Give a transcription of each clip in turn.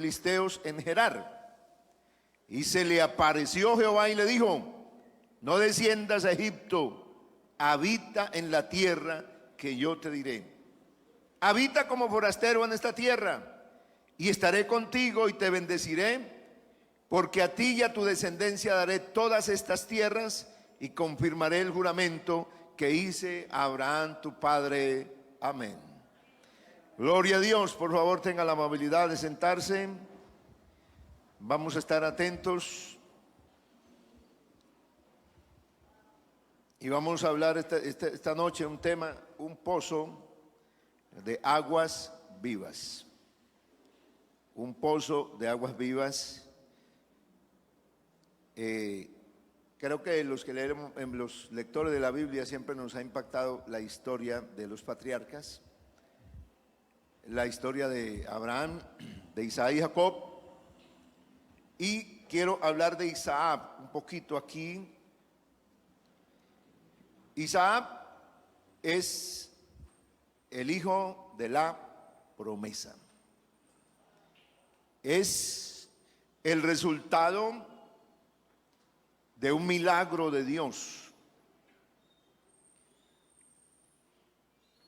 filisteos en Gerar. Y se le apareció Jehová y le dijo: no desciendas a Egipto, habita en la tierra que yo te diré. Habita como forastero en esta tierra, y estaré contigo y te bendeciré, porque a ti y a tu descendencia daré todas estas tierras, y confirmaré el juramento que hice a Abraham tu padre. Amén. Gloria a Dios. Por favor, tenga la amabilidad de sentarse. Vamos a estar atentos y vamos a hablar esta noche un tema, un pozo de aguas vivas. Un pozo de aguas vivas. Creo que los que leemos, los lectores de la Biblia, siempre nos ha impactado la historia de los patriarcas, la historia de Abraham, de Isaac y Jacob. Y quiero hablar de Isaac un poquito aquí. Isaac es el hijo de la promesa. Es el resultado de un milagro de Dios.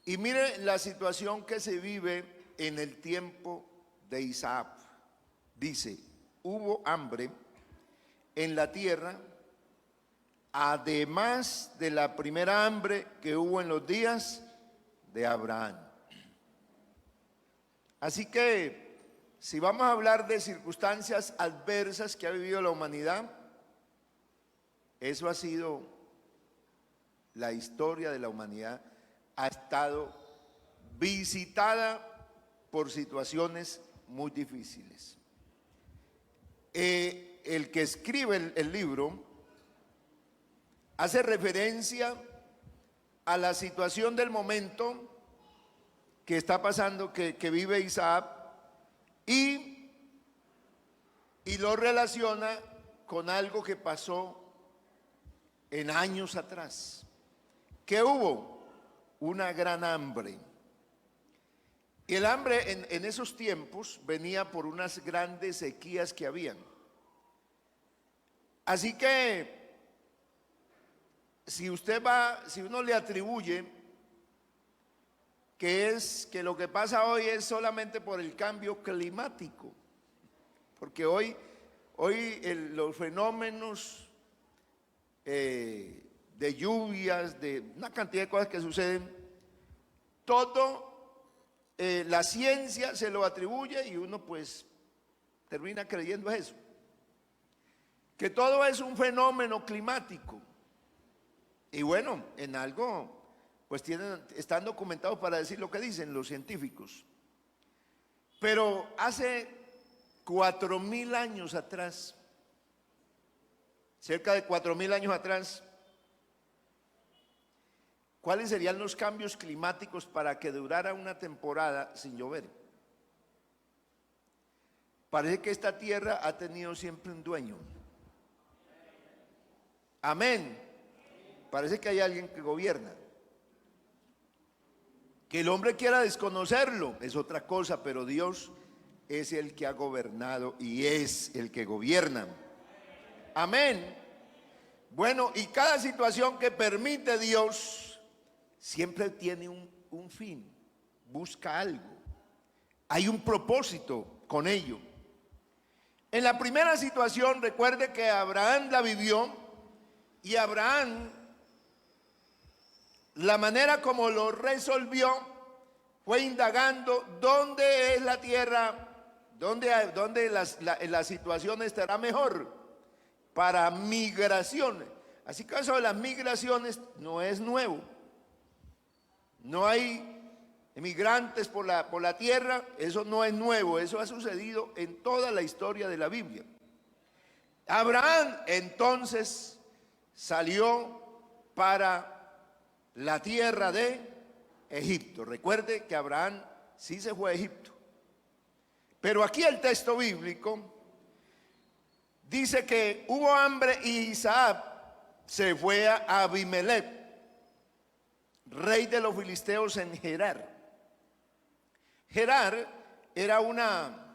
Y mire la situación que se vive en el tiempo de Isaac. Dice: hubo hambre en la tierra, además de la primera hambre que hubo en los días de Abraham. Así que, si vamos a hablar de circunstancias adversas que ha vivido la humanidad, eso ha sido la historia de la humanidad. Ha estado visitada por situaciones muy difíciles. El que escribe el libro hace referencia a la situación del momento que está pasando, que vive Isaac, y lo relaciona con algo que pasó en años atrás. ¿Qué hubo? Una gran hambre. Y el hambre en esos tiempos venía por unas grandes sequías que habían. Así que si uno le atribuye que lo que pasa hoy es solamente por el cambio climático, porque hoy los fenómenos de lluvias, de una cantidad de cosas que suceden, todo la ciencia se lo atribuye y uno pues termina creyendo eso, que todo es un fenómeno climático. Y bueno, en algo pues están documentados para decir lo que dicen los científicos. Pero hace 4.000 años atrás, cerca de 4.000 años atrás, ¿cuáles serían los cambios climáticos para que durara una temporada sin llover? Parece que esta tierra ha tenido siempre un dueño. Amén. Parece que hay alguien que gobierna. Que el hombre quiera desconocerlo es otra cosa, pero Dios es el que ha gobernado y es el que gobierna. Amén. Bueno, y cada situación que permite Dios siempre tiene un fin, busca algo. Hay un propósito con ello. En la primera situación, recuerde que Abraham la vivió, y Abraham, la manera como lo resolvió fue indagando dónde es la tierra, dónde la situación estará mejor para migraciones. Así que eso de las migraciones no es nuevo. No hay emigrantes por la tierra, eso no es nuevo, eso ha sucedido en toda la historia de la Biblia. Abraham entonces salió para la tierra de Egipto. Recuerde que Abraham sí se fue a Egipto. Pero aquí el texto bíblico dice que hubo hambre y Isaac se fue a Abimelech, rey de los filisteos en Gerar. Gerar era una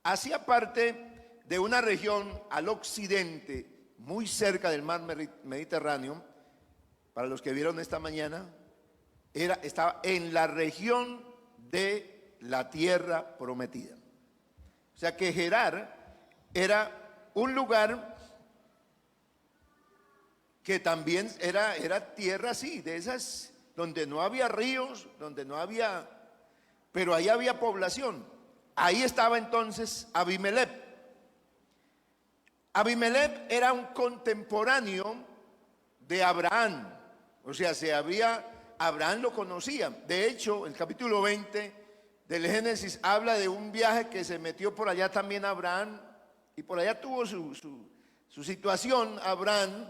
hacía parte de una región al occidente, muy cerca del mar Mediterráneo. Para los que vieron esta mañana, estaba en la región de la tierra prometida. O sea que Gerar era un lugar que también era tierra así, de esas donde no había ríos, donde no había, pero ahí había población. Ahí estaba entonces Abimelech. Abimelech era un contemporáneo de Abraham. O sea, Abraham lo conocía. De hecho, el capítulo 20 del Génesis habla de un viaje que se metió por allá también Abraham, y por allá tuvo su situación Abraham,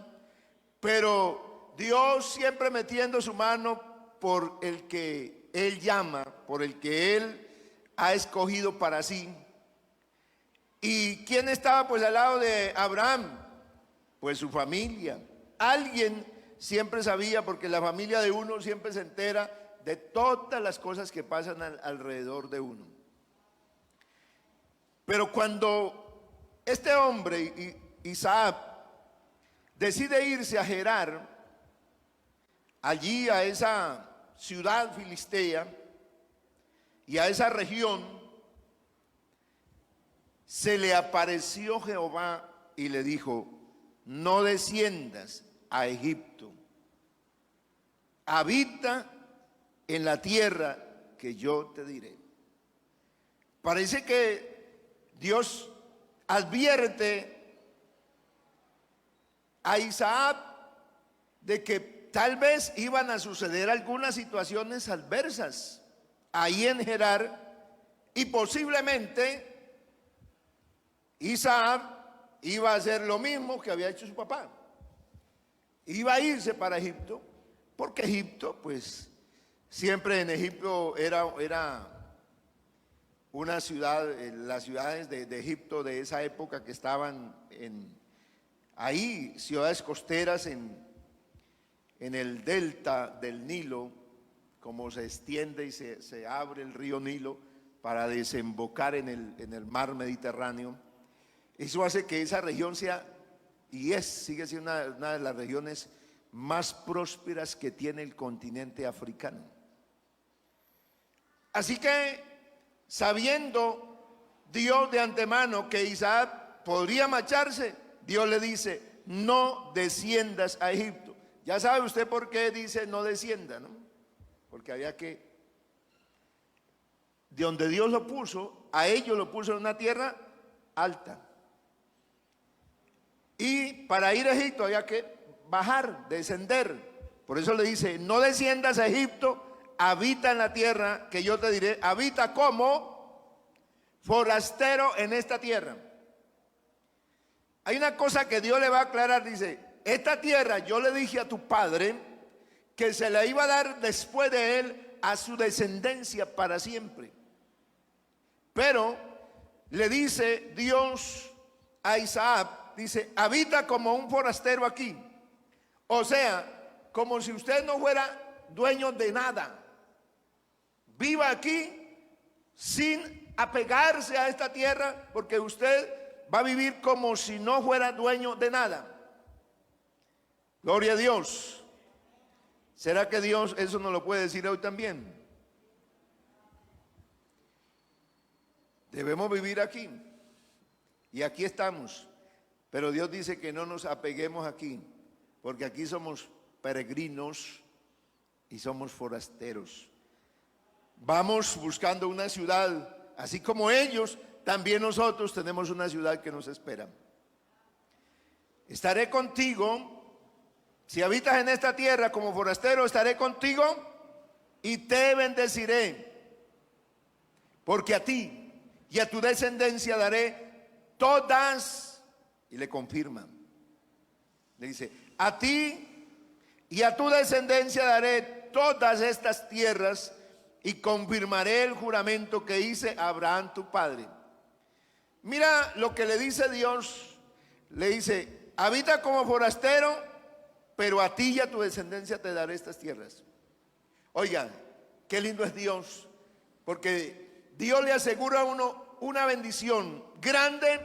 pero Dios siempre metiendo su mano por el que Él llama, por el que Él ha escogido para sí. ¿Y quién estaba pues al lado de Abraham? Pues su familia. Alguien siempre sabía, porque la familia de uno siempre se entera de todas las cosas que pasan alrededor de uno. Pero cuando este hombre, Isaac, decide irse a Gerar, allí a esa ciudad filistea y a esa región, se le apareció Jehová y le dijo: no desciendas a Egipto, habita en la tierra que yo te diré. Parece que Dios advierte a Isaac de que tal vez iban a suceder algunas situaciones adversas ahí en Gerar, y posiblemente Isaac iba a hacer lo mismo que había hecho su papá. Iba a irse para Egipto, porque Egipto, pues, siempre en Egipto era una ciudad, las ciudades de Egipto de esa época que estaban ahí, ciudades costeras en el delta del Nilo, como se extiende y se abre el río Nilo para desembocar en el mar Mediterráneo. Eso hace que esa región sea, sigue siendo una de las regiones más prósperas que tiene el continente africano. Así que, sabiendo Dios de antemano que Isaac podría marcharse, Dios le dice: no desciendas a Egipto. Ya sabe usted por qué dice no descienda, ¿no? Porque había que, de donde Dios lo puso, a ellos lo puso en una tierra alta. Y para ir a Egipto había que bajar, descender. Por eso le dice: no desciendas a Egipto, habita en la tierra que yo te diré, habita como forastero en esta tierra. Hay una cosa que Dios le va a aclarar, dice: esta tierra yo le dije a tu padre que se la iba a dar después de él a su descendencia para siempre. Pero le dice Dios a Isaac, dice: habita como un forastero aquí. O sea, como si usted no fuera dueño de nada. Viva aquí sin apegarse a esta tierra, porque usted va a vivir como si no fuera dueño de nada. Gloria a Dios. ¿Será que Dios eso nos lo puede decir hoy también? Debemos vivir aquí. Y aquí estamos. Pero Dios dice que no nos apeguemos aquí, porque aquí somos peregrinos y somos forasteros. Vamos buscando una ciudad, así como ellos, también nosotros tenemos una ciudad que nos espera. Estaré contigo, si habitas en esta tierra como forastero, estaré contigo y te bendeciré, porque a ti y a tu descendencia daré todas, y le confirman, le dice: a ti y a tu descendencia daré todas estas tierras, y confirmaré el juramento que hice a Abraham tu padre. Mira lo que le dice Dios. Le dice: habita como forastero, pero a ti y a tu descendencia te daré estas tierras. Oigan, qué lindo es Dios, porque Dios le asegura a uno una bendición grande,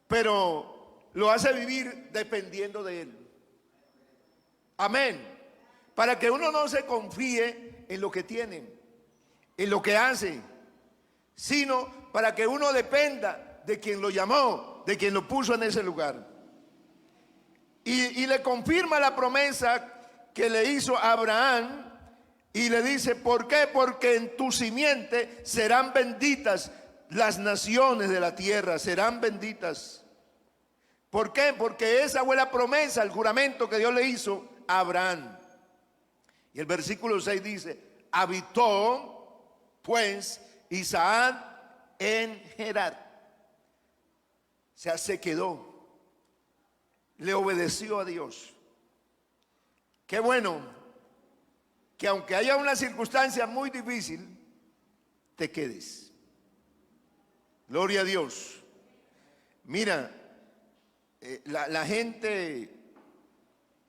pero lo hace vivir dependiendo de Él. Amén. Para que uno no se confíe en lo que tiene, en lo que hace, sino para que uno dependa de quien lo llamó, de quien lo puso en ese lugar. Y le confirma la promesa que le hizo a Abraham y le dice, ¿por qué? Porque en tu simiente serán benditas las naciones de la tierra, serán benditas. ¿Por qué? Porque esa fue la promesa, el juramento que Dios le hizo a Abraham. Y el versículo 6 dice, habitó pues Isaac en Gerar. O sea, se quedó, le obedeció a Dios. Qué bueno que aunque haya una circunstancia muy difícil, te quedes. Gloria a Dios. Mira, la gente,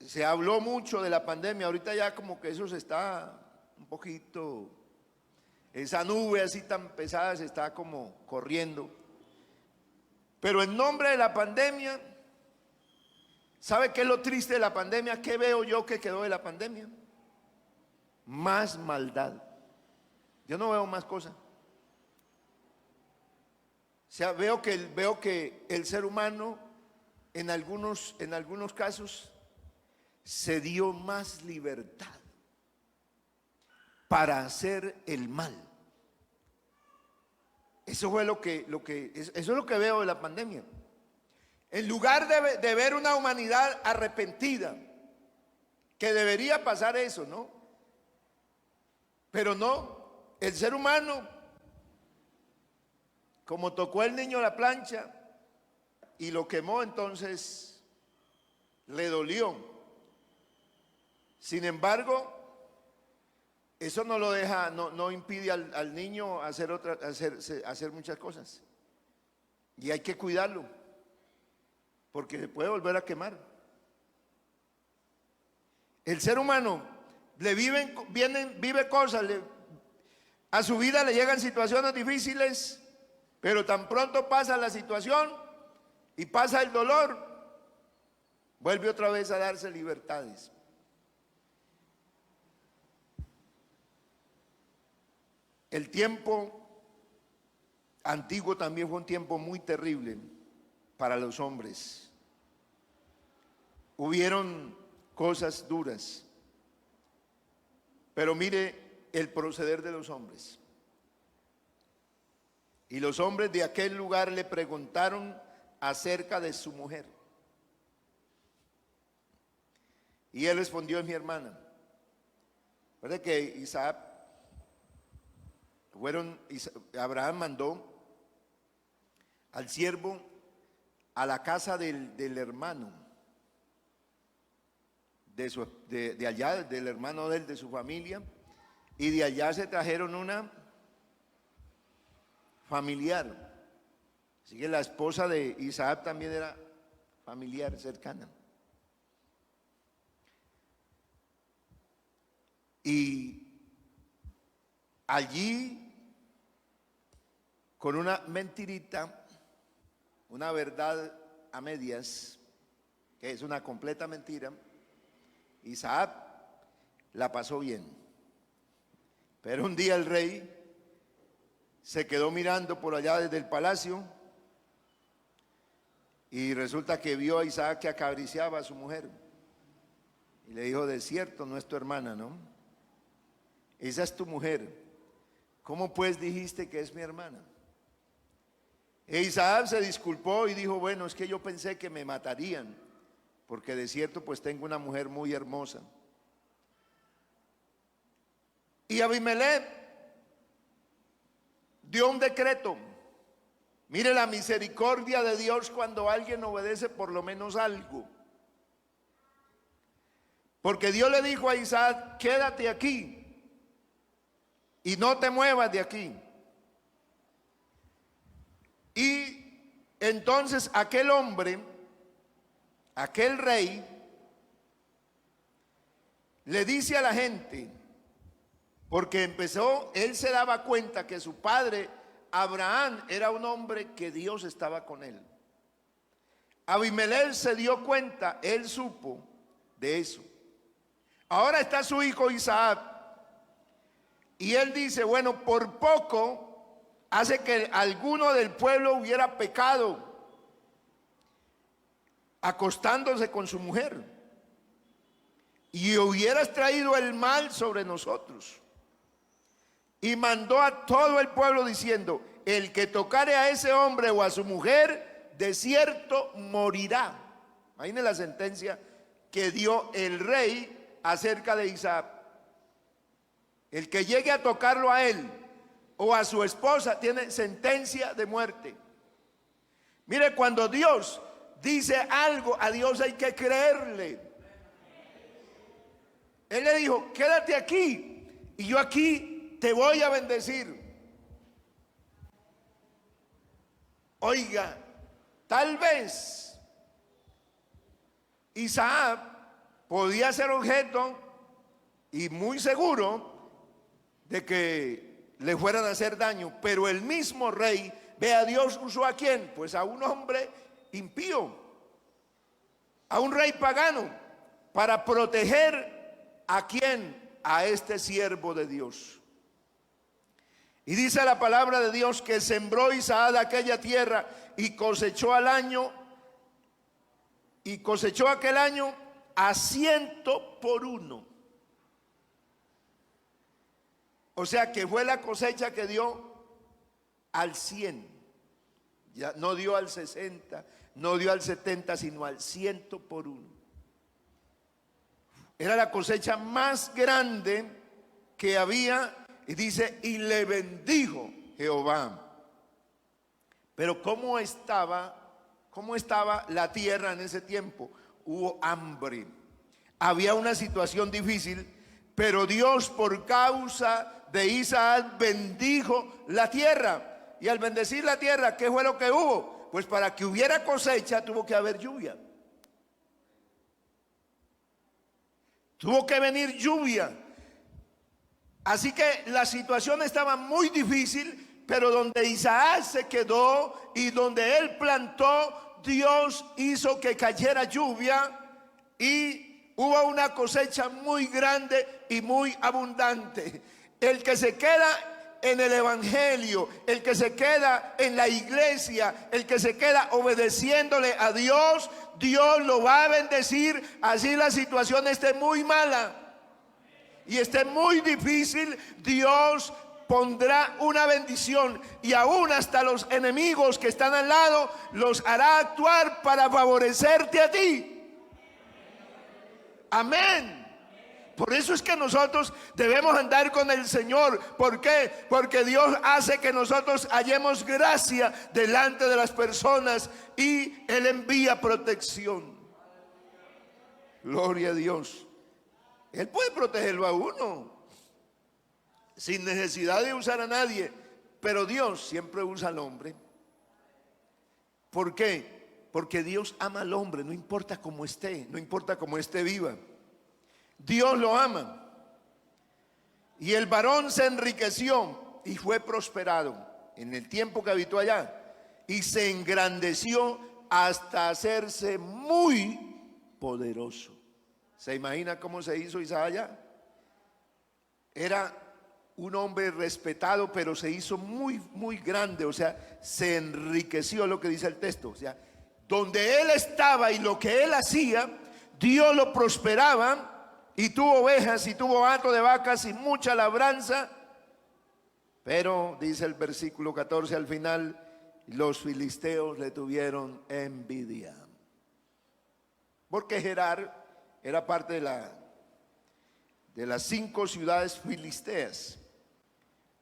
se habló mucho de la pandemia, ahorita ya como que eso se está un poquito, esa nube así tan pesada se está como corriendo. Pero en nombre de la pandemia, ¿sabe qué es lo triste de la pandemia? ¿Qué veo yo que quedó de la pandemia? Más maldad. Yo no veo más cosas. O sea, veo que el ser humano en algunos casos se dio más libertad para hacer el mal. Eso es lo que veo de la pandemia. En lugar de ver una humanidad arrepentida, que debería pasar eso, ¿no? Pero no, el ser humano, como tocó el niño la plancha y lo quemó, entonces le dolió. Sin embargo, eso no lo deja, no impide al niño hacer muchas cosas. Y hay que cuidarlo, porque se puede volver a quemar. El ser humano vive cosas, a su vida le llegan situaciones difíciles, pero tan pronto pasa la situación y pasa el dolor, vuelve otra vez a darse libertades. El tiempo antiguo también fue un tiempo muy terrible para los hombres. Hubieron cosas duras, pero mire el proceder de los hombres. Y los hombres de aquel lugar le preguntaron acerca de su mujer. Y él respondió, es mi hermana. Recuerda que Abraham mandó al siervo a la casa del hermano, de allá, del hermano de él, de su familia, y de allá se trajeron una familiar. Así que la esposa de Isaac también era familiar, cercana. Y allí, con una mentirita, una verdad a medias, que es una completa mentira, Isaac la pasó bien. Pero un día el rey se quedó mirando por allá desde el palacio y resulta que vio a Isaac que acariciaba a su mujer. Y le dijo, de cierto, no es tu hermana, ¿no? Esa es tu mujer. ¿Cómo pues dijiste que es mi hermana? E Isaac se disculpó y dijo, bueno, es que yo pensé que me matarían, porque de cierto pues tengo una mujer muy hermosa. Y Abimelech dio un decreto. Mire la misericordia de Dios cuando alguien obedece por lo menos algo. Porque Dios le dijo a Isaac, quédate aquí y no te muevas de aquí. Y entonces aquel hombre, aquel rey, le dice a la gente, porque él se daba cuenta que su padre Abraham era un hombre que Dios estaba con él. Abimelech se dio cuenta, él supo de eso. Ahora está su hijo Isaac. Y él dice, bueno, por poco hace que alguno del pueblo hubiera pecado acostándose con su mujer, y hubieras traído el mal sobre nosotros. Y mandó a todo el pueblo diciendo, el que tocare a ese hombre o a su mujer, de cierto morirá. Imagínense la sentencia que dio el rey acerca de Isaac. El que llegue a tocarlo a él o a su esposa tiene sentencia de muerte. Mire, cuando Dios dice algo, a Dios hay que creerle. Él le dijo, quédate aquí y yo aquí te voy a bendecir. Oiga, tal vez Isaac podía ser objeto y muy seguro de que le fueran a hacer daño, pero el mismo rey, ve, a Dios usó a quién, pues a un hombre impío, a un rey pagano, para proteger a quién, a este siervo de Dios. Y dice la palabra de Dios que sembró Isaac aquella tierra y cosechó al año, y cosechó aquel año a 100 por 1. O sea que fue la cosecha que dio al 100. Ya no dio al 60, no dio al 70, sino al 100 por 1. Era la cosecha más grande que había. Y dice, y le bendijo Jehová. Pero ¿cómo estaba la tierra en ese tiempo? Hubo hambre, había una situación difícil, pero Dios, por causa de Isaac, bendijo la tierra. Y al bendecir la tierra, ¿qué fue lo que hubo? Pues para que hubiera cosecha tuvo que haber lluvia. Tuvo que venir lluvia. Así que la situación estaba muy difícil, pero donde Isaac se quedó y donde él plantó, Dios hizo que cayera lluvia y hubo una cosecha muy grande y muy abundante. El que se queda en el evangelio, el que se queda en la iglesia, el que se queda obedeciéndole a Dios, Dios lo va a bendecir, así la situación esté muy mala y esté muy difícil. Dios pondrá una bendición, y aún hasta los enemigos que están al lado los hará actuar para favorecerte a ti. Amén. Por eso es que nosotros debemos andar con el Señor. ¿Por qué? Porque Dios hace que nosotros hallemos gracia delante de las personas y Él envía protección. Gloria a Dios. Él puede protegerlo a uno sin necesidad de usar a nadie, pero Dios siempre usa al hombre. ¿Por qué? Porque Dios ama al hombre, no importa cómo esté, no importa cómo esté viva. Dios lo ama. Y el varón se enriqueció y fue prosperado en el tiempo que habitó allá, y se engrandeció hasta hacerse muy poderoso. ¿Se imagina cómo se hizo Isaac allá? Era un hombre respetado, pero se hizo muy, muy grande. O sea, se enriqueció, lo que dice el texto. O sea, donde él estaba y lo que él hacía, Dios lo prosperaba, y tuvo ovejas y tuvo hato de vacas y mucha labranza. Pero dice el versículo 14 al final, los filisteos le tuvieron envidia, porque Gerar era parte de las 5 ciudades filisteas.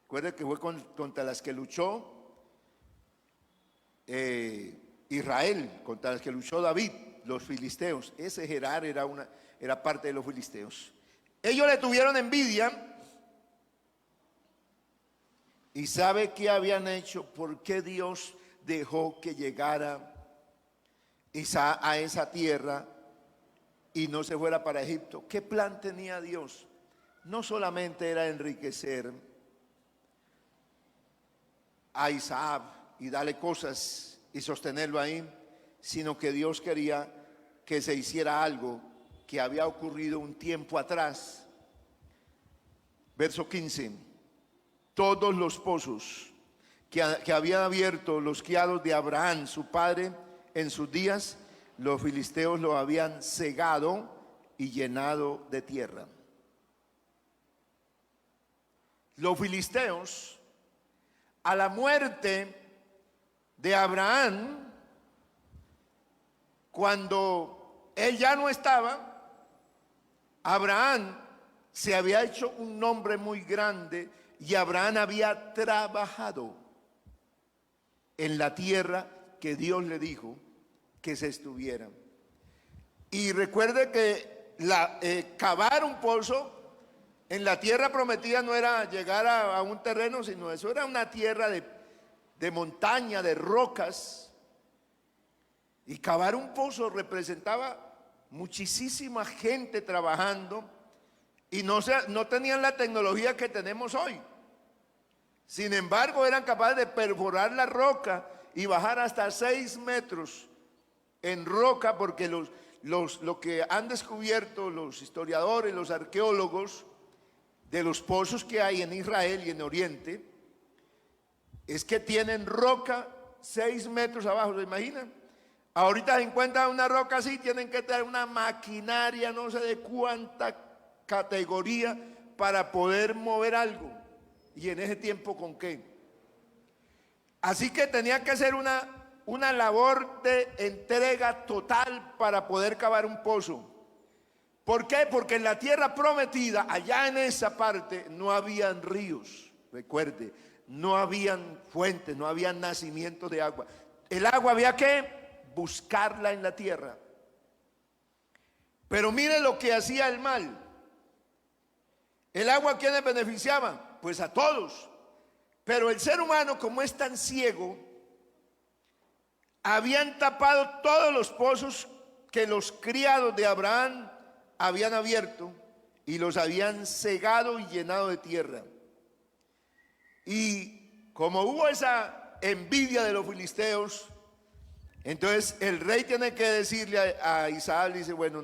Recuerden que fue contra las que luchó Israel, contra las que luchó David, los filisteos. Ese Gerar era parte de los filisteos. Ellos le tuvieron envidia. ¿Y sabe qué habían hecho? ¿Por qué Dios dejó que llegara Isaac a esa tierra y no se fuera para Egipto? ¿Qué plan tenía Dios? No solamente era enriquecer, a Isaac y darle cosas y sostenerlo ahí, sino que Dios quería que se hiciera algo que había ocurrido un tiempo atrás. Verso 15: todos los pozos que habían abierto los criados de Abraham, su padre, en sus días, los filisteos lo habían cegado y llenado de tierra. Los filisteos, a la muerte de Abraham, cuando él ya no estaba, Abraham se había hecho un nombre muy grande y Abraham había trabajado en la tierra que Dios le dijo que se estuviera. Y recuerde que cavar un pozo en la tierra prometida no era llegar a un terreno, sino eso era una tierra de montaña, de rocas. Y cavar un pozo representaba muchísima gente trabajando y no tenían la tecnología que tenemos hoy. Sin embargo, eran capaces de perforar la roca y bajar hasta 6 metros en roca, porque lo que han descubierto los historiadores, los arqueólogos, de los pozos que hay en Israel y en Oriente, es que tienen roca 6 metros abajo. ¿Se imaginan? Ahorita se encuentra una roca así, tienen que tener una maquinaria, no sé de cuánta categoría, para poder mover algo. Y en ese tiempo, ¿con qué? Así que tenía que hacer una labor de entrega total para poder cavar un pozo. ¿Por qué? Porque en la tierra prometida, allá en esa parte, no habían ríos. Recuerde, no habían fuentes, no habían nacimientos de agua. El agua había que buscarla en la tierra. Pero mire lo que hacía el mal. ¿El agua a quiénes beneficiaba? Pues a todos. Pero el ser humano, como es tan ciego, habían tapado todos los pozos que los criados de Abraham habían abierto y los habían cegado y llenado de tierra. Y como hubo esa envidia de los filisteos, entonces el rey tiene que decirle a Isaac, dice: bueno,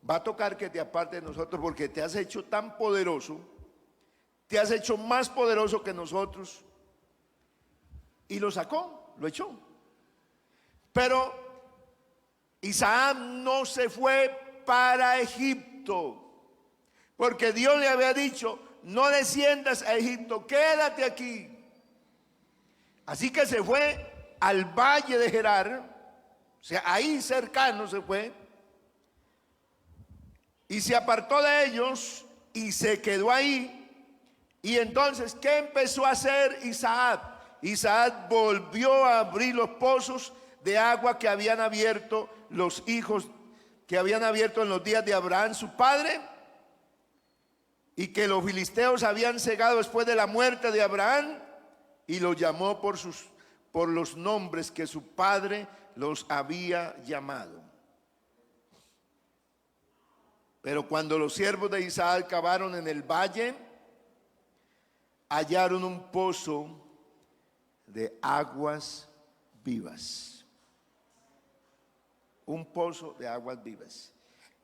va a tocar que te apartes de nosotros, porque te has hecho tan poderoso, te has hecho más poderoso que nosotros. Y lo sacó, lo echó. Pero Isaac no se fue para Egipto, porque Dios le había dicho: no desciendas a Egipto, quédate aquí. Así que se fue al valle de Gerar, o sea, ahí cercano se fue, y se apartó de ellos y se quedó ahí. Y entonces, ¿qué empezó a hacer Isaac? Isaac volvió a abrir los pozos de agua que habían abierto los hijos, que habían abierto en los días de Abraham, su padre, y que los filisteos habían cegado después de la muerte de Abraham, y los llamó por los nombres que su padre los había llamado. Pero cuando los siervos de Isaac cavaron en el valle, hallaron un pozo de aguas vivas. Un pozo de aguas vivas.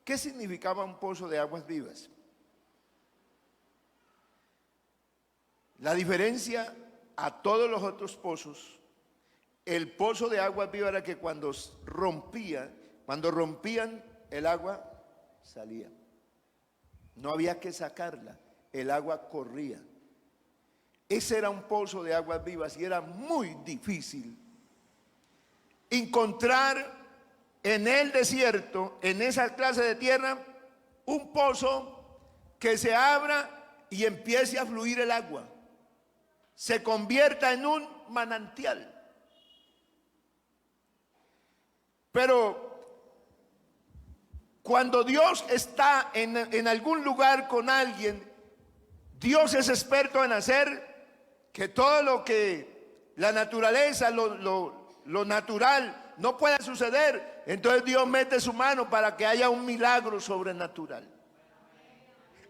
¿Qué significaba un pozo de aguas vivas? La diferencia a todos los otros pozos, el pozo de aguas vivas era que cuando rompían el agua salía. No había que sacarla, el agua corría. Ese era un pozo de aguas vivas y era muy difícil encontrar en el desierto, en esa clase de tierra, un pozo que se abra y empiece a fluir el agua, se convierta en un manantial. Pero cuando Dios está en algún lugar con alguien, Dios es experto en hacer que todo lo que la naturaleza, lo natural no pueda suceder. Entonces Dios mete su mano para que haya un milagro sobrenatural.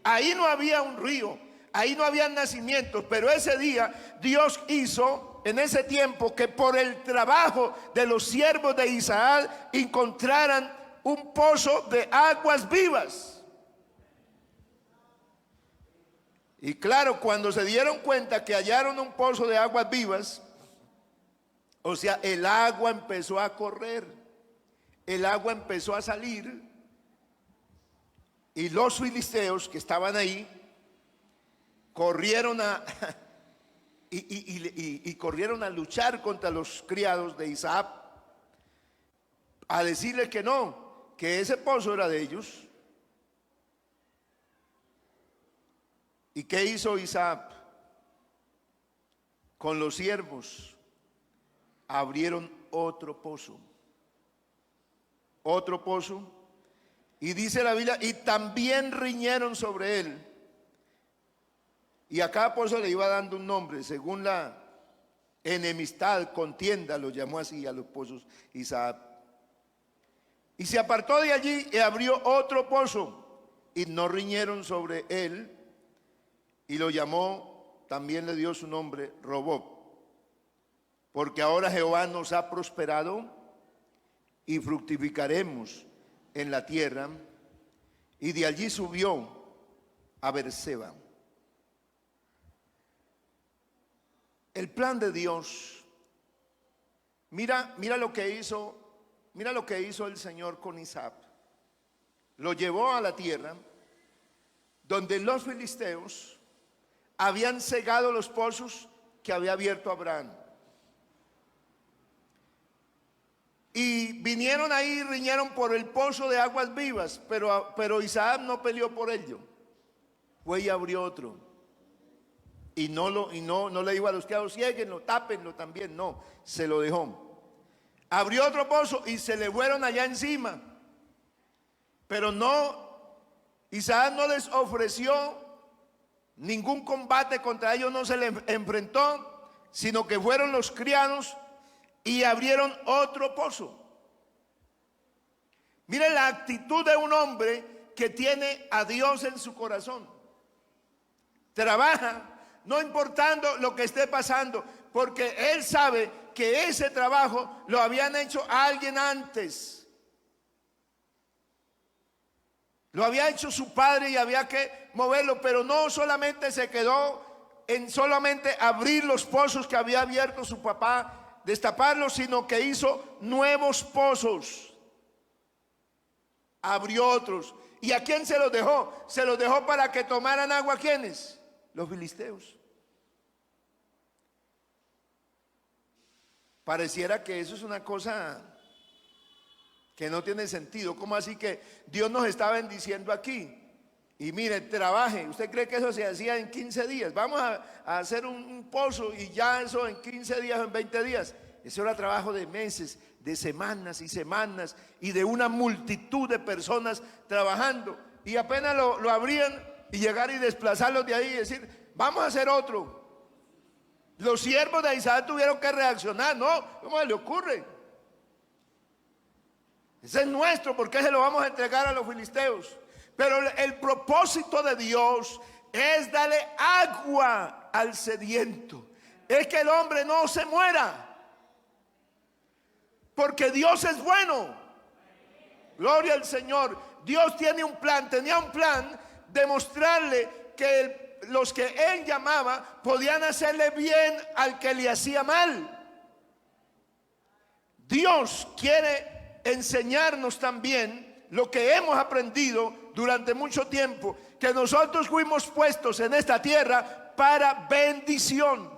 Ahí no había un río, ahí no había nacimientos, pero ese día Dios hizo en ese tiempo que por el trabajo de los siervos de Isaac encontraran un pozo de aguas vivas. Y claro, cuando se dieron cuenta que hallaron un pozo de aguas vivas, o sea, el agua empezó a correr, el agua empezó a salir, y los filisteos que estaban ahí corrieron corrieron a luchar contra los criados de Isaac, a decirles que no, que ese pozo era de ellos. ¿Y qué hizo Isaac? Con los siervos abrieron otro pozo, y dice la Biblia, y también riñeron sobre él. Y a cada pozo le iba dando un nombre, según la enemistad, contienda, lo llamó así a los pozos Isaac. Y se apartó de allí y abrió otro pozo, y no riñeron sobre él, y lo llamó, también le dio su nombre, Robob. Porque ahora Jehová nos ha prosperado y fructificaremos en la tierra. Y de allí subió a Beerseba. El plan de Dios, mira lo que hizo el Señor con Isaac. Lo llevó a la tierra donde los filisteos habían cegado los pozos que había abierto Abraham. Y vinieron ahí y riñeron por el pozo de aguas vivas, pero Isaac no peleó por ello. Fue y abrió otro. Y no le dijo a los criados, ciéguenlo, tápenlo también. No, se lo dejó. Abrió otro pozo y se le fueron allá encima. Pero Isaac no les ofreció ningún combate contra ellos, no se le enfrentó, sino que fueron los criados y abrieron otro pozo. Mire la actitud de un hombre que tiene a Dios en su corazón. Trabaja, no importando lo que esté pasando, porque él sabe que ese trabajo lo habían hecho a alguien antes. Lo había hecho su padre y había que moverlo, pero no solamente se quedó en solamente abrir los pozos que había abierto su papá, destaparlos, sino que hizo nuevos pozos. Abrió otros. ¿Y a quién se los dejó? Se los dejó para que tomaran agua. ¿Quiénes? Los filisteos. Pareciera que eso es una cosa que no tiene sentido. ¿Cómo así que Dios nos está bendiciendo aquí? Y mire, trabaje. ¿Usted cree que eso se hacía en 15 días? Vamos a hacer un pozo y ya eso en 15 días o en 20 días. Eso era trabajo de meses, de semanas y semanas, y de una multitud de personas trabajando. Y apenas lo abrían y llegar y desplazarlos de ahí y decir, vamos a hacer otro. Los siervos de Isaac tuvieron que reaccionar. No, ¿cómo se le ocurre? Ese es nuestro, ¿por qué se lo vamos a entregar a los filisteos? Pero el propósito de Dios es darle agua al sediento. Es que el hombre no se muera, porque Dios es bueno. Gloria al Señor. Dios tiene un plan, tenía un plan de mostrarle que los que él llamaba podían hacerle bien al que le hacía mal. Dios quiere enseñarnos también lo que hemos aprendido durante mucho tiempo, que nosotros fuimos puestos en esta tierra para bendición.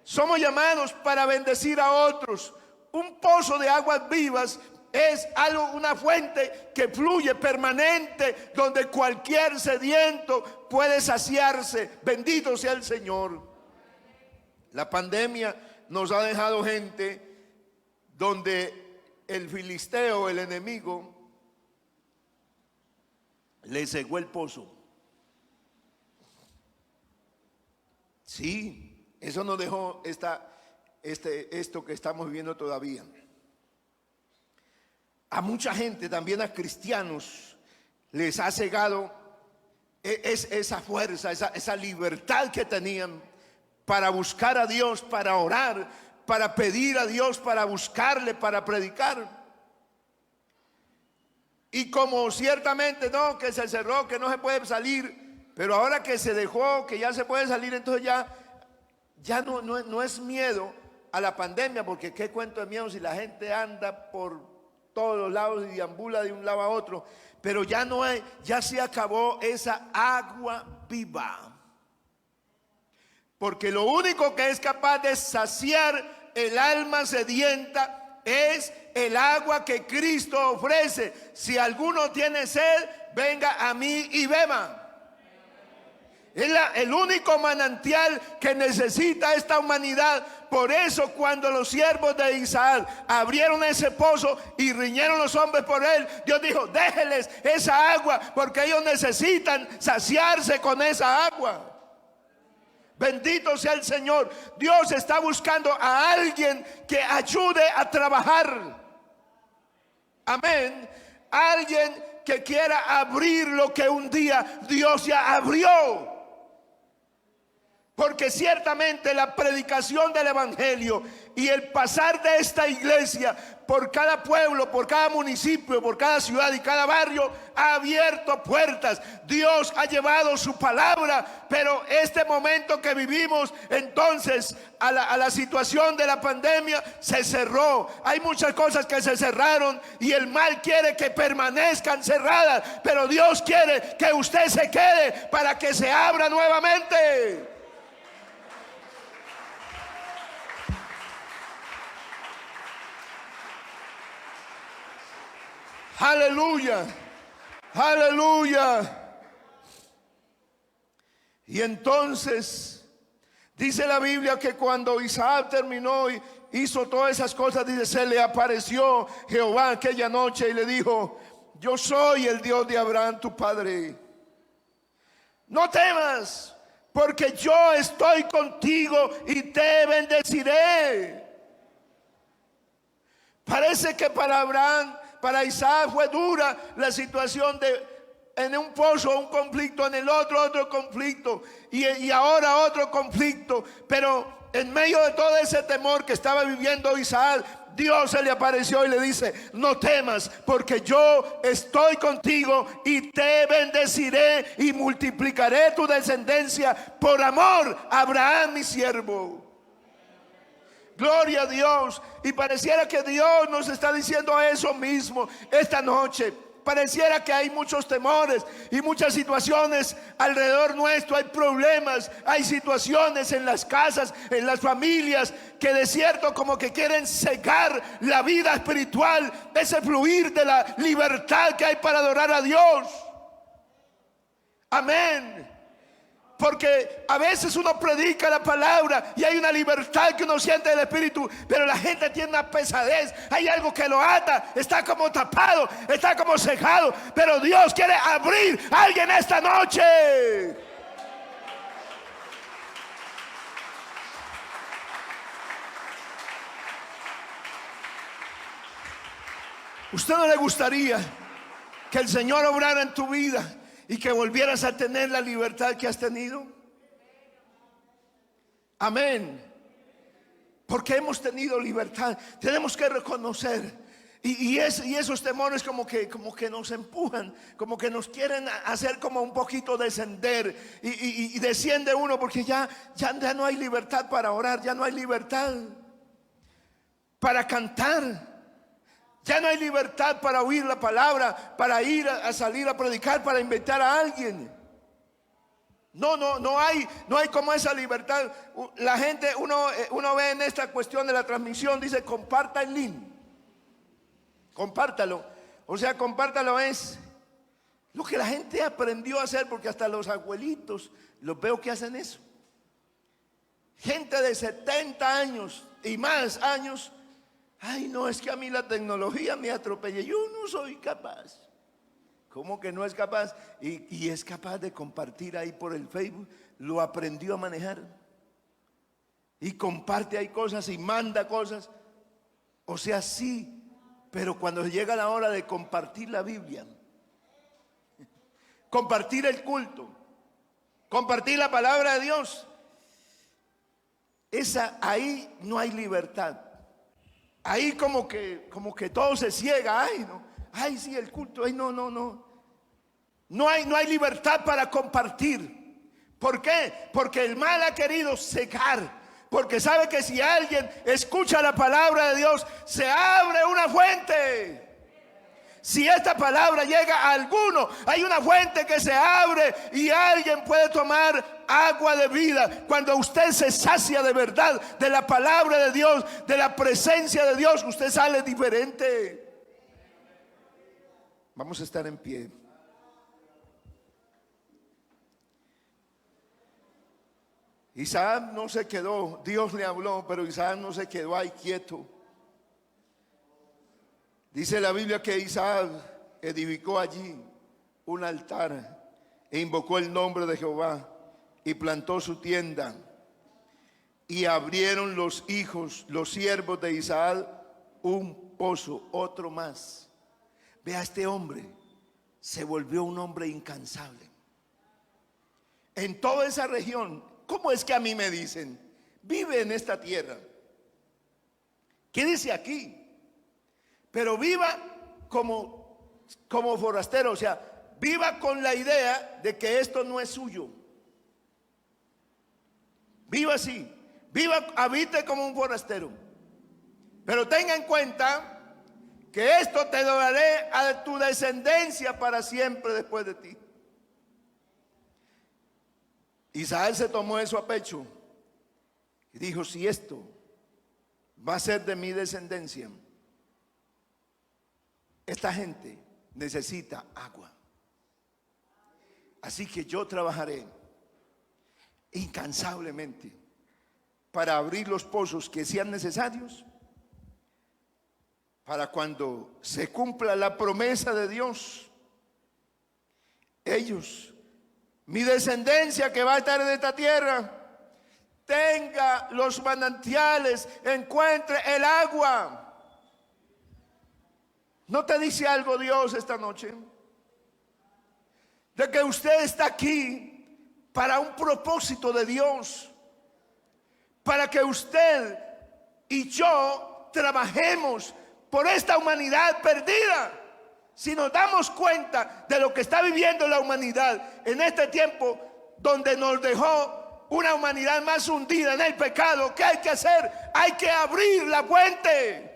Somos llamados para bendecir a otros. Un pozo de aguas vivas es algo, una fuente que fluye permanente, donde cualquier sediento puede saciarse. Bendito sea el Señor. La pandemia nos ha dejado gente donde el filisteo, el enemigo, le cegó el pozo. Sí, eso nos dejó esto que estamos viviendo todavía. A mucha gente, también a cristianos, les ha cegado esa fuerza, esa libertad que tenían para buscar a Dios, para orar, para pedir a Dios, para buscarle, para predicar. Y como ciertamente no, que se cerró, que no se puede salir, pero ahora que se dejó, que ya se puede salir, entonces ya no es miedo a la pandemia, porque qué cuento de miedo si la gente anda por todos los lados y deambula de un lado a otro. Pero ya no hay, ya se acabó esa agua viva. Porque lo único que es capaz de saciar el alma sedienta es el agua que Cristo ofrece. Si alguno tiene sed, venga a mí y beba. Es el único manantial que necesita esta humanidad. Por eso cuando los siervos de Isaac abrieron ese pozo y riñeron los hombres por él, Dios dijo: déjenles esa agua, porque ellos necesitan saciarse con esa agua. Bendito sea el Señor. Dios está buscando a alguien que ayude a trabajar. Amén. Alguien que quiera abrir lo que un día Dios ya abrió. Porque ciertamente la predicación del evangelio y el pasar de esta iglesia por cada pueblo, por cada municipio, por cada ciudad y cada barrio ha abierto puertas. Dios ha llevado su palabra, pero este momento que vivimos, entonces a la situación de la pandemia, se cerró. Hay muchas cosas que se cerraron y el mal quiere que permanezcan cerradas, pero Dios quiere que usted se quede para que se abra nuevamente. Aleluya, aleluya. Y entonces dice la Biblia que cuando Isaac terminó y hizo todas esas cosas, dice, se le apareció Jehová aquella noche y le dijo: yo soy el Dios de Abraham tu padre. No temas, porque yo estoy contigo y te bendeciré. Parece que para Abraham, para Isaac fue dura la situación de en un pozo un conflicto, en el otro conflicto y ahora otro conflicto. Pero en medio de todo ese temor que estaba viviendo Isaac, Dios se le apareció y le dice: no temas, porque yo estoy contigo y te bendeciré y multiplicaré tu descendencia por amor a Abraham mi siervo. Gloria a Dios. Y pareciera que Dios nos está diciendo eso mismo esta noche. Pareciera que hay muchos temores y muchas situaciones alrededor nuestro. Hay problemas, hay situaciones en las casas, en las familias, que de cierto como que quieren cegar la vida espiritual, ese fluir de la libertad que hay para adorar a Dios. Amén. Porque a veces uno predica la palabra y hay una libertad que uno siente del Espíritu, pero la gente tiene una pesadez, hay algo que lo ata, está como tapado, está como cejado. Pero Dios quiere abrir a alguien esta noche. ¿Usted no le gustaría que el Señor obrara en tu vida y que volvieras a tener la libertad que has tenido? Amén. Porque hemos tenido libertad. Tenemos que reconocer. Y esos temores como que nos empujan, como que nos quieren hacer como un poquito descender. Y desciende uno porque ya no hay libertad para orar, ya no hay libertad para cantar. Ya no hay libertad para oír la palabra, para ir a salir a predicar, para invitar a alguien. No hay como esa libertad. La gente, uno ve en esta cuestión de la transmisión, dice: comparta el link, compártalo. O sea, compártalo es lo que la gente aprendió a hacer, porque hasta los abuelitos los veo que hacen eso. Gente de 70 años y más años. Ay, no, es que a mí la tecnología me atropella, yo no soy capaz. ¿Cómo que no es capaz? Y es capaz de compartir ahí por el Facebook. Lo aprendió a manejar y comparte ahí cosas y manda cosas. O sea, sí, pero cuando llega la hora de compartir la Biblia, compartir el culto, compartir la palabra de Dios, ahí no hay libertad. Ahí como que todo se ciega. Ay, no. Ay, sí, el culto. Ay, no. No hay libertad para compartir. ¿Por qué? Porque el mal ha querido cegar. Porque sabe que si alguien escucha la palabra de Dios, se abre una fuente. Si esta palabra llega a alguno, hay una fuente que se abre y alguien puede tomar agua de vida. Cuando usted se sacia de verdad de la palabra de Dios, de la presencia de Dios, usted sale diferente. Vamos a estar en pie. Isaac no se quedó, Dios le habló, pero Isaac no se quedó ahí quieto. Dice la Biblia que Isaac edificó allí un altar e invocó el nombre de Jehová y plantó su tienda. Y abrieron los hijos, los siervos de Isaac, un pozo, otro más. Vea, este hombre se volvió un hombre incansable. En toda esa región, ¿cómo es que a mí me dicen? Vive en esta tierra. Quédese aquí. Pero viva como forastero, o sea, viva con la idea de que esto no es suyo. Viva así, habite como un forastero. Pero tenga en cuenta que esto te lo daré a tu descendencia para siempre después de ti. Isaac se tomó eso a pecho y dijo: si esto va a ser de mi descendencia, esta gente necesita agua. Así que yo trabajaré incansablemente para abrir los pozos que sean necesarios para cuando se cumpla la promesa de Dios, ellos, mi descendencia que va a estar en esta tierra, tenga los manantiales, encuentre el agua. ¿No te dice algo Dios esta noche? De que usted está aquí para un propósito de Dios, para que usted y yo trabajemos por esta humanidad perdida. Si nos damos cuenta de lo que está viviendo la humanidad en este tiempo, donde nos dejó una humanidad más hundida en el pecado, ¿qué hay que hacer? Hay que abrir la fuente.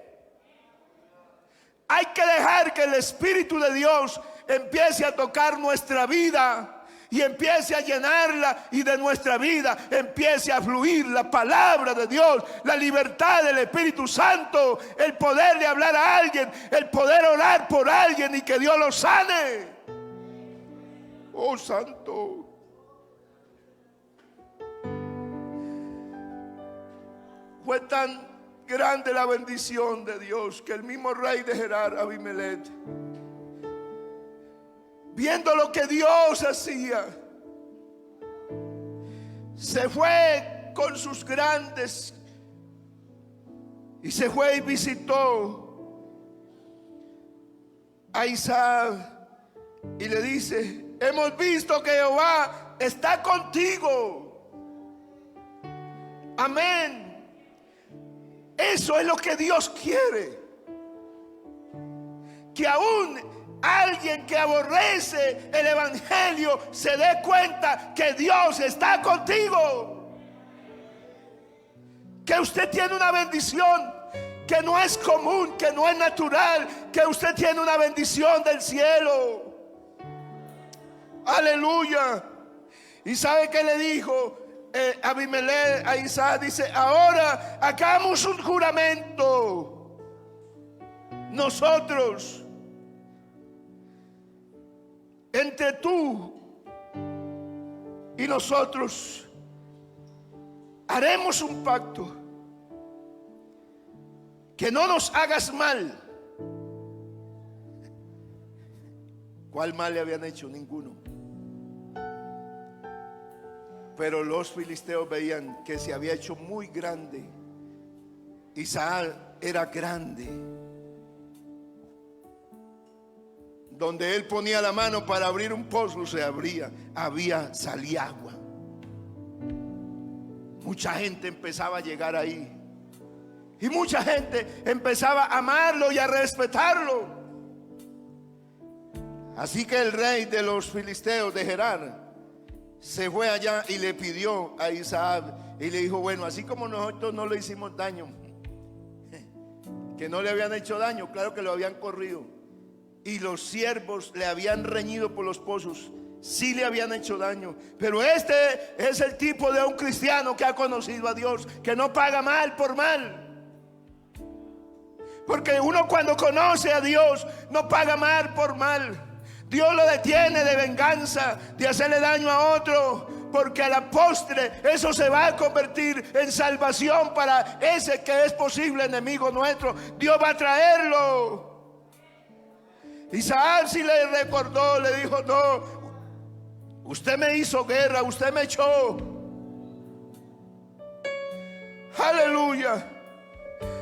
Hay que dejar que el Espíritu de Dios empiece a tocar nuestra vida y empiece a llenarla, y de nuestra vida empiece a fluir la palabra de Dios, la libertad del Espíritu Santo, el poder de hablar a alguien, el poder orar por alguien y que Dios lo sane. Oh, Santo. Fue tan grande la bendición de Dios que el mismo rey de Gerar, Abimelech, viendo lo que Dios hacía, se fue con sus grandes y se fue y visitó a Isaac y le dice: hemos visto que Jehová está contigo. Amén. Eso es lo que Dios quiere. Que aún alguien que aborrece el evangelio se dé cuenta que Dios está contigo. Que usted tiene una bendición que no es común, que no es natural, que usted tiene una bendición del cielo. Aleluya. ¿Y sabe qué le dijo Abimelech a Isaac? Dice: ahora hagamos un juramento nosotros, entre tú y nosotros, haremos un pacto, que no nos hagas mal. ¿Cuál mal le habían hecho? Ninguno. Pero los filisteos veían que se había hecho muy grande. Isaac era grande. Donde él ponía la mano para abrir un pozo, se abría, salía agua. mucha gente empezaba a llegar ahí. Y mucha gente empezaba a amarlo y a respetarlo. Así que el rey de los filisteos de Gerar se fue allá y le pidió a Isaac y le dijo: bueno, así como nosotros no le hicimos daño, que no le habían hecho daño, claro que lo habían corrido, y los siervos le habían reñido por los pozos, sí le habían hecho daño, pero este es el tipo de un cristiano que ha conocido a Dios, que no paga mal por mal. Porque uno cuando conoce a Dios no paga mal por mal. Dios lo detiene de venganza, de hacerle daño a otro, porque a la postre eso se va a convertir en salvación para ese que es posible enemigo nuestro. Dios va a traerlo. Isaac sí le recordó, le dijo: no, usted me hizo guerra, usted me echó. Aleluya.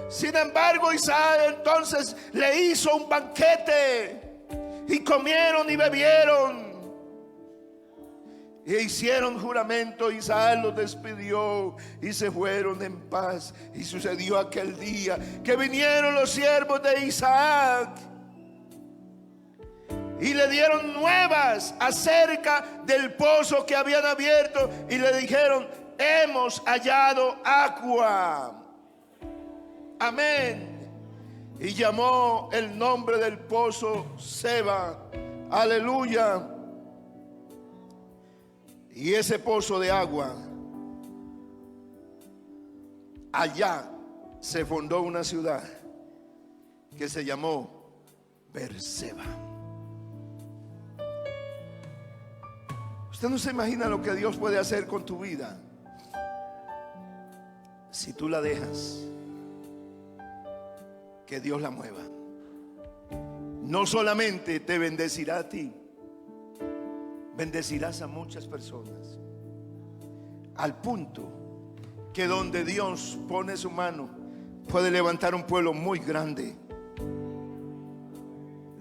Sin embargo, Isaac entonces le hizo un banquete, y comieron y bebieron e hicieron juramento. Isaac los despidió y se fueron en paz. Y sucedió aquel día que vinieron los siervos de Isaac y le dieron nuevas acerca del pozo que habían abierto, y le dijeron: hemos hallado agua. Amén. Y llamó el nombre del pozo Seba. Aleluya. Y ese pozo de agua, allá se fundó una ciudad que se llamó Beerseba. Usted no se imagina lo que Dios puede hacer con tu vida si tú la dejas que Dios la mueva. No solamente te bendecirá a ti, bendecirás a muchas personas, al punto que donde Dios pone su mano puede levantar un pueblo muy grande.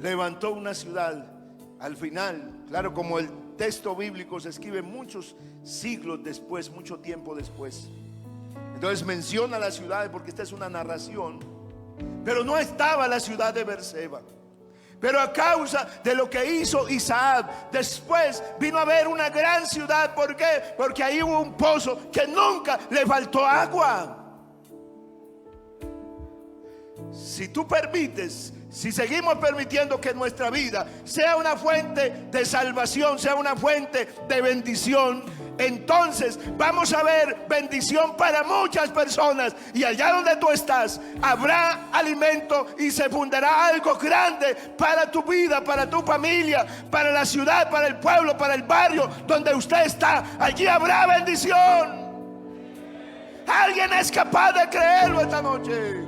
Levantó una ciudad al final, claro, como el texto bíblico se escribe muchos siglos después, mucho tiempo después. Entonces menciona las ciudades porque esta es una narración. Pero no estaba la ciudad de Beerseba. Pero a causa de lo que hizo Isaac, después vino a haber una gran ciudad. ¿Por qué? Porque ahí hubo un pozo que nunca le faltó agua. Si tú permites, si seguimos permitiendo que nuestra vida sea una fuente de salvación, sea una fuente de bendición, entonces vamos a ver bendición para muchas personas. Y allá donde tú estás habrá alimento y se fundará algo grande para tu vida, para tu familia, para la ciudad, para el pueblo, para el barrio donde usted está. Allí habrá bendición. Alguien es capaz de creerlo esta noche.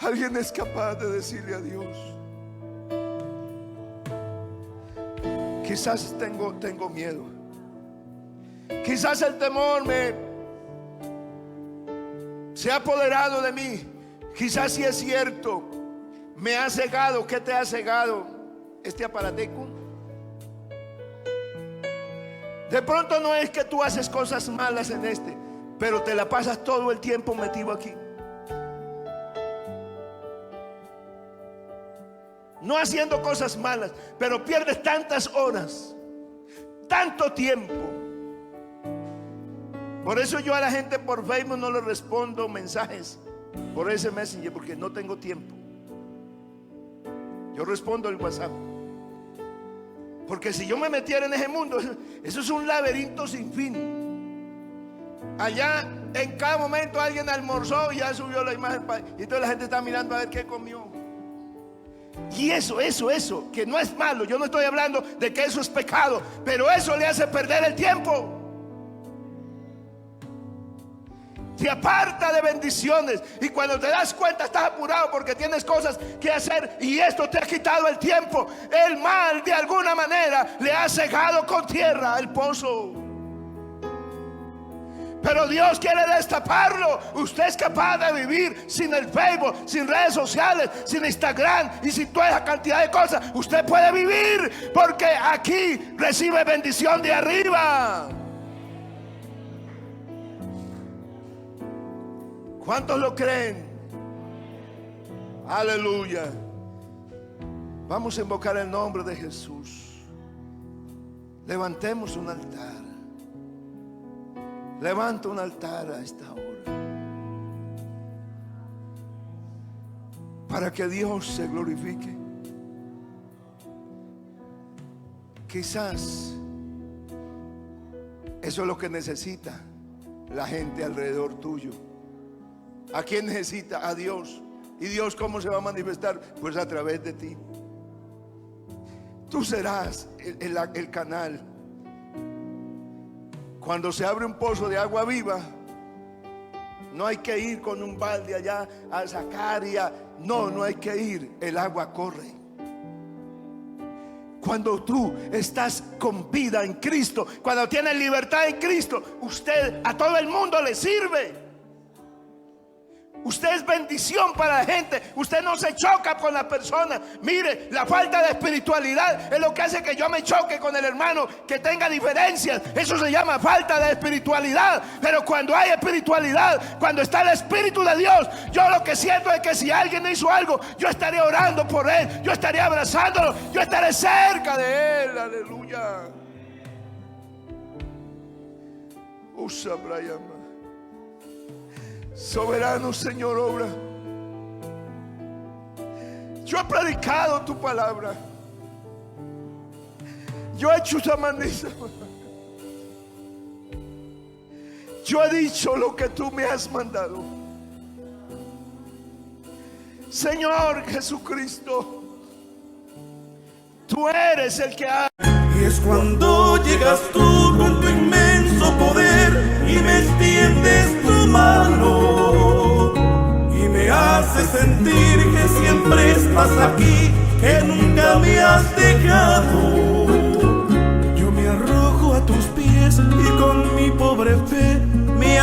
Alguien es capaz de decirle a Dios: quizás tengo miedo, quizás el temor se ha apoderado de mí, quizás sí es cierto, me ha cegado. ¿Qué te ha cegado? Este aparateco. De pronto no es que tú haces cosas malas en este, pero te la pasas todo el tiempo metido aquí, no haciendo cosas malas, pero pierdes tantas horas, tanto tiempo. Por eso yo a la gente por Facebook no le respondo mensajes por ese Messenger, porque no tengo tiempo. Yo respondo el WhatsApp, porque si yo me metiera en ese mundo, eso es un laberinto sin fin. Allá en cada momento alguien almorzó y ya subió la imagen y toda la gente está mirando a ver qué comió. Y eso, que no es malo. Yo no estoy hablando de que eso es pecado, pero eso le hace perder el tiempo. Te aparta de bendiciones, y cuando te das cuenta estás apurado porque tienes cosas que hacer y esto te ha quitado el tiempo. El mal de alguna manera le ha cegado con tierra el pozo. pero Dios quiere destaparlo. Usted es capaz de vivir sin el Facebook, sin redes sociales, sin Instagram y sin toda esa cantidad de cosas. Usted puede vivir porque aquí recibe bendición de arriba. ¿Cuántos lo creen? Aleluya. Vamos a invocar el nombre de Jesús. Levantemos un altar. Levanta un altar a esta hora, para que Dios se glorifique. Quizás eso es lo que necesita la gente alrededor tuyo. ¿A quién necesita? A Dios. ¿Y Dios cómo se va a manifestar? Pues a través de ti. Tú serás el canal. Cuando se abre un pozo de agua viva, no hay que ir con un balde allá a sacar no hay que ir. El agua corre. Cuando tú estás con vida en Cristo, cuando tienes libertad en Cristo, usted a todo el mundo le sirve. Usted es bendición para la gente. Usted no se choca con la persona. Mire, la falta de espiritualidad es lo que hace que yo me choque con el hermano, que tenga diferencias. Eso se llama falta de espiritualidad. Pero cuando hay espiritualidad, cuando está el Espíritu de Dios, yo lo que siento es que si alguien hizo algo, yo estaré orando por él, yo estaré abrazándolo, yo estaré cerca de él. Aleluya. Usa Brian. Soberano Señor, obra. Yo he predicado tu palabra. Yo he hecho esa maniza. Yo he dicho lo que tú me has mandado. Señor Jesucristo, tú eres el que hace. Y es cuando llegas tú con tu inmenso poder y me extiendes tu mano y me haces sentir que siempre estás aquí, que nunca me has dejado. Yo me arrojo a tus pies y con mi pobre fe me